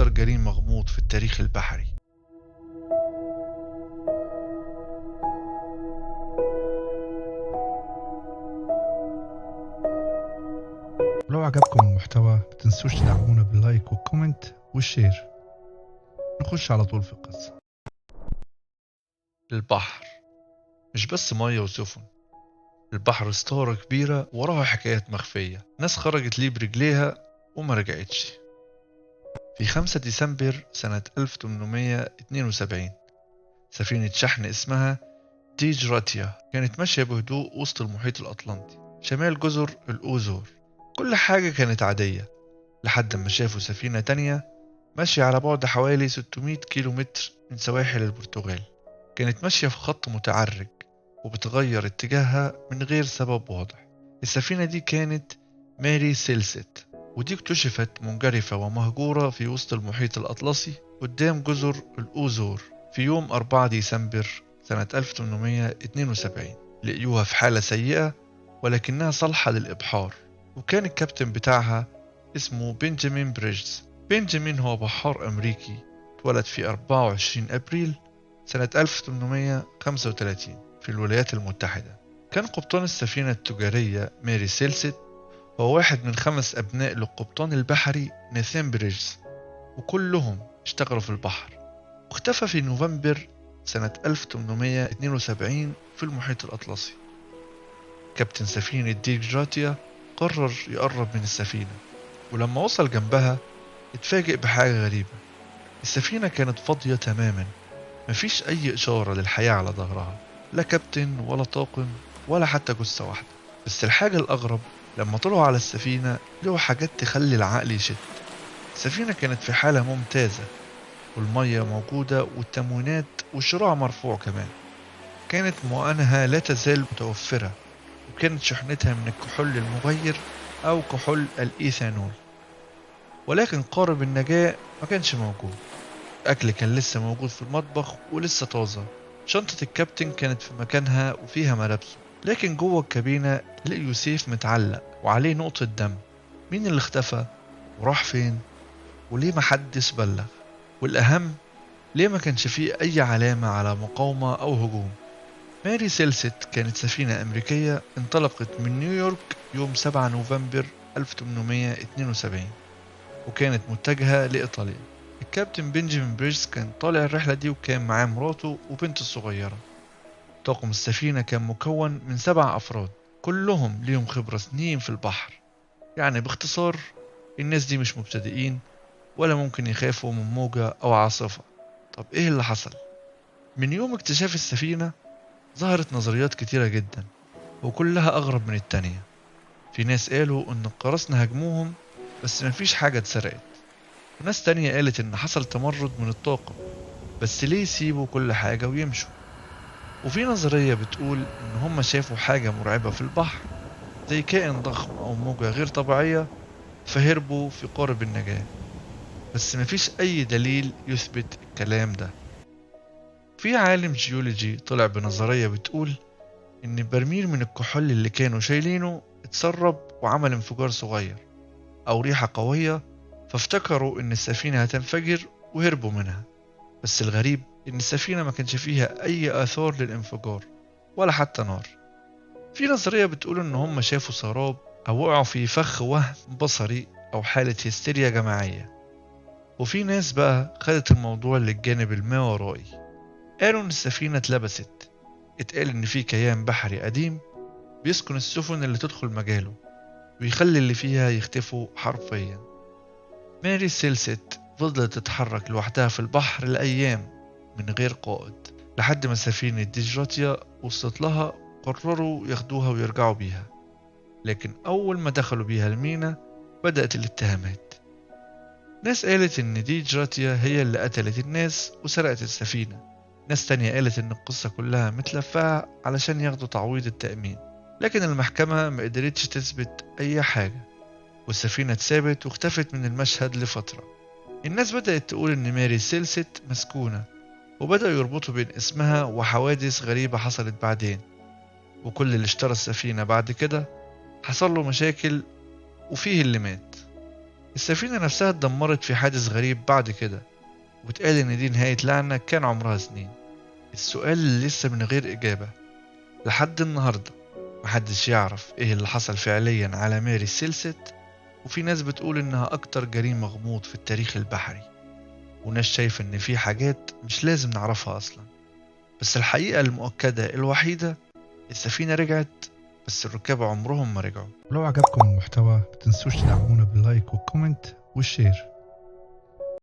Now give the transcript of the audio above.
أكتر جريم مغموض في التاريخ البحري. ولو عجبكم المحتوى متنسوش تدعمونا باللايك والكومنت والشير. نخش على طول في القصة. البحر مش بس مية وسفن، البحر ستارة كبيرة وراها حكايات مخفية، ناس خرجت ليه برجليها وما رجعتش. في 5 ديسمبر سنة 1872 سفينة شحن اسمها ديجراتيا كانت ماشية بهدوء وسط المحيط الأطلنطي شمال جزر الأوزور. كل حاجة كانت عادية لحد ما شافوا سفينة تانية ماشية على بعد حوالي 600 كيلو متر من سواحل البرتغال. كانت ماشية في خط متعرج وبتغير اتجاهها من غير سبب واضح. السفينة دي كانت ماري سيلست، ودي اكتشفت منجرفة ومهجورة في وسط المحيط الأطلسي قدام جزر الأوزور في يوم 4 ديسمبر سنة 1872. لقيوها في حالة سيئة ولكنها صالحة للإبحار، وكان الكابتن بتاعها اسمه بنجامين بريجز. بنجامين هو بحار أمريكي اتولد في 24 أبريل سنة 1835 في الولايات المتحدة. كان قبطان السفينة التجارية ماري سيلست هو واحد من 5 أبناء للقبطان البحري ناثان بريجز، وكلهم اشتغلوا في البحر. واختفى في نوفمبر سنة 1872 في المحيط الأطلسي. كابتن سفينة ديجراتيا قرر يقرب من السفينة، ولما وصل جنبها اتفاجئ بحاجة غريبة. السفينة كانت فاضية تماما، مفيش أي إشارة للحياة على ظهرها، لا كابتن ولا طاقم ولا حتى جثة واحدة. بس الحاجة الأغرب لما طلعوا على السفينة لقوا حاجات تخلي العقل يشت. السفينة كانت في حالة ممتازة، والمية موجودة والتموينات والشراع مرفوع كمان. كانت مؤنها لا تزال متوفرة، وكانت شحنتها من الكحول المغير أو كحول الإيثانول. ولكن قارب النجاة ما كانش موجود. الأكل كان لسه موجود في المطبخ ولسه طازة. شنطة الكابتن كانت في مكانها وفيها ملابسه، لكن جوه الكابينة لقيوا سيف متعلق وعليه نقطة دم. مين اللي اختفى وراح فين وليه محدش بلغ؟ والأهم، ليه ما كانش فيه أي علامة على مقاومة أو هجوم؟ ماري سيلست كانت سفينة أمريكية انطلقت من نيويورك يوم 7 نوفمبر 1872 وكانت متجهة لإيطاليا. الكابتن بنجامين بريجز كان طالع الرحلة دي وكان معاه مراته وبنته الصغيرة. طاقم السفينة كان مكون من 7 أفراد، كلهم ليهم خبرة سنين في البحر. يعني باختصار، الناس دي مش مبتدئين ولا ممكن يخافوا من موجة أو عاصفة. طب إيه اللي حصل؟ من يوم اكتشاف السفينة ظهرت نظريات كتيرة جدا، وكلها أغرب من التانية. في ناس قالوا إن القراصنة هاجموهم بس مفيش حاجة اتسرقت، وناس تانية قالت إن حصل تمرد من الطاقم، بس ليه يسيبوا كل حاجة ويمشوا؟ وفي نظرية بتقول إن هم شافوا حاجة مرعبة في البحر زي كائن ضخم أو موجة غير طبيعية فهربوا في قارب النجاة، بس مفيش أي دليل يثبت الكلام ده. في عالم جيولوجي طلع بنظرية بتقول إن برميل من الكحول اللي كانوا شايلينه اتسرب وعمل انفجار صغير أو ريحة قوية، فافتكروا إن السفينة هتنفجر وهربوا منها. بس الغريب إن السفينة ما كانش فيها أي آثار للانفجار ولا حتى نار. في نظرية بتقول إن هم شافوا سراب أو وقعوا في فخ وهم بصري أو حالة هستيريا جماعية. وفي ناس بقى خدت الموضوع للجانب الماورائي، قالوا إن السفينة اتلبست. اتقال إن في كيان بحري قديم بيسكن السفن اللي تدخل مجاله ويخلي اللي فيها يختفوا حرفيا. ماري سيلست فضلت تتحرك لوحدها في البحر لأيام من غير قائد، لحد ما سفينة ديجراتيا وصلت لها. قرروا ياخدوها ويرجعوا بيها، لكن أول ما دخلوا بيها المينا بدأت الاتهامات. ناس قالت إن ديجراتيا هي اللي قتلت الناس وسرقت السفينة. ناس تانية قالت إن القصة كلها متلفة علشان ياخدوا تعويض التأمين، لكن المحكمة ما قدرتش تثبت أي حاجة، والسفينة اتسابت واختفت من المشهد لفترة. الناس بدأت تقول إن ماري سيلست مسكونة، وبدأوا يربطوا بين اسمها وحوادث غريبة حصلت بعدين. وكل اللي اشترى السفينة بعد كده حصل له مشاكل، وفيه اللي مات. السفينة نفسها اتدمرت في حادث غريب بعد كده، واتقال إن دي نهاية لعنة كان عمرها سنين. السؤال اللي لسه من غير إجابة لحد النهاردة، محدش يعرف إيه اللي حصل فعليا على ماري سيلست. وفي ناس بتقول إنها أكتر جريمة غموض في التاريخ البحري، وناس شايفة إن في حاجات مش لازم نعرفها أصلا. بس الحقيقة المؤكدة الوحيدة، السفينة رجعت، بس الركاب عمرهم ما رجعوا. ولو عجبكم المحتوى متنسوش تدعمونا باللايك والكومنت والشير.